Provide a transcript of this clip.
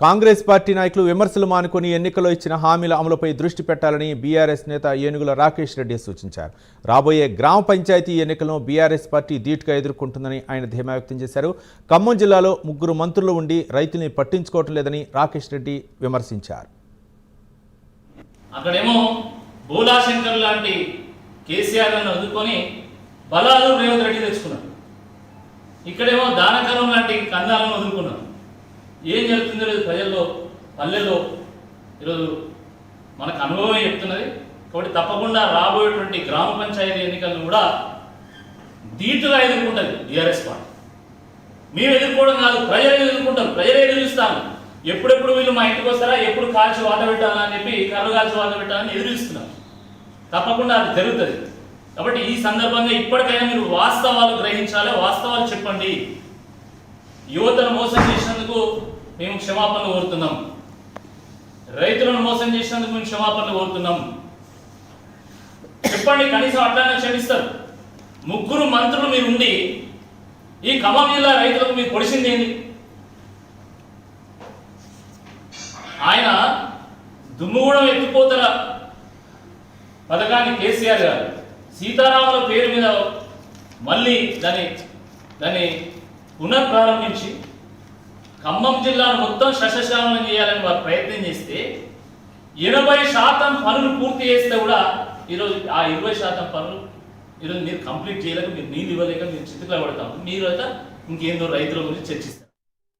Congress party నాయకులు విమర్శలు మానుకొని ఎన్నికల్లో ఇచ్చిన హామీల అమలుపై దృష్టి పెట్టాలని బీఆర్ఎస్ నేత ఏనుగుల రాకేష్ రెడ్డి సూచించారు. రాబోయే గ్రామ పంచాయతీ ఎన్నికలను బీఆర్ఎస్ పార్టీ ధీటుగా ఎదుర్కొంటుందని ఆయన ధీమా వ్యక్తం చేశారు. ఖమ్మం జిల్లాలో 3 మంత్రులు ఉండి రైతుల్ని పట్టించుకోవటం లేదని రాకేష్ రెడ్డి విమర్శించారు. అక్కడేమో బోలాశంకర్ లాంటి కేసీఆర్ ను అందుకొని బలాలు రేవంత్ రెడ్డి తెచ్చుకున్నారు. ఇక్కడేమో దానకరం లాంటి కందాలను వదులుకున్నారు. ఏం జరుగుతుందో లేదు ప్రజల్లో, పల్లెల్లో ఈరోజు మనకు అనుభవమే చెప్తున్నది. కాబట్టి తప్పకుండా రాబోయేటువంటి గ్రామ పంచాయతీ ఎన్నికలను కూడా ధీటుగా ఎదుర్కొంటుంది బీఆర్ఎస్ పార్టీ. మేము ఎదుర్కోవడం కాదు, ప్రజలు ఎదుర్కొంటారు, ప్రజలే ఎదురుస్తాను. ఎప్పుడెప్పుడు వీళ్ళు మా ఇంటికి వస్తారా, ఎప్పుడు కాల్చి వాత పెట్టాలని చెప్పి కర్ర కాల్చి వాత పెట్టాలని ఎదురుస్తున్నారు. తప్పకుండా అది జరుగుతుంది. కాబట్టి ఈ సందర్భంగా ఇప్పటికైనా మీరు వాస్తవాలు గ్రహించాలి, వాస్తవాలు చెప్పండి. యువతను మోసం చేసినందుకు మేము క్షమాపణలు కోరుతున్నాం, రైతులను మోసం చేసినందుకు మేము క్షమాపణలు కోరుతున్నాం. చెప్పండి, కనీసం అట్లానే క్షమిస్తారు. 3 మంత్రులు మీరు ఉండి ఈ ఖమ్మం జిల్లా రైతులకు మీరు పొడిచింది ఏంది? ఆయన దుమ్ముగూడెం ఎత్తిపోతల పథకాన్ని కేసీఆర్ గారు సీతారాముల పేరు మీద మళ్ళీ దాన్ని పునఃప్రారంభించి ఖమ్మం జిల్లాను మొత్తం సస్యశ్యామలం చేయాలని వారు ప్రయత్నం చేస్తే 80% పనులు పూర్తి చేస్తే కూడా ఈరోజు ఆ 20% పనులు ఈరోజు మీరు కంప్లీట్ చేయలేక, మీరు నీళ్ళు ఇవ్వలేక మీరు చితుకులా పడతాం. మీరు అయితే ఇంకేందో రైతుల గురించి చర్చిస్తారు.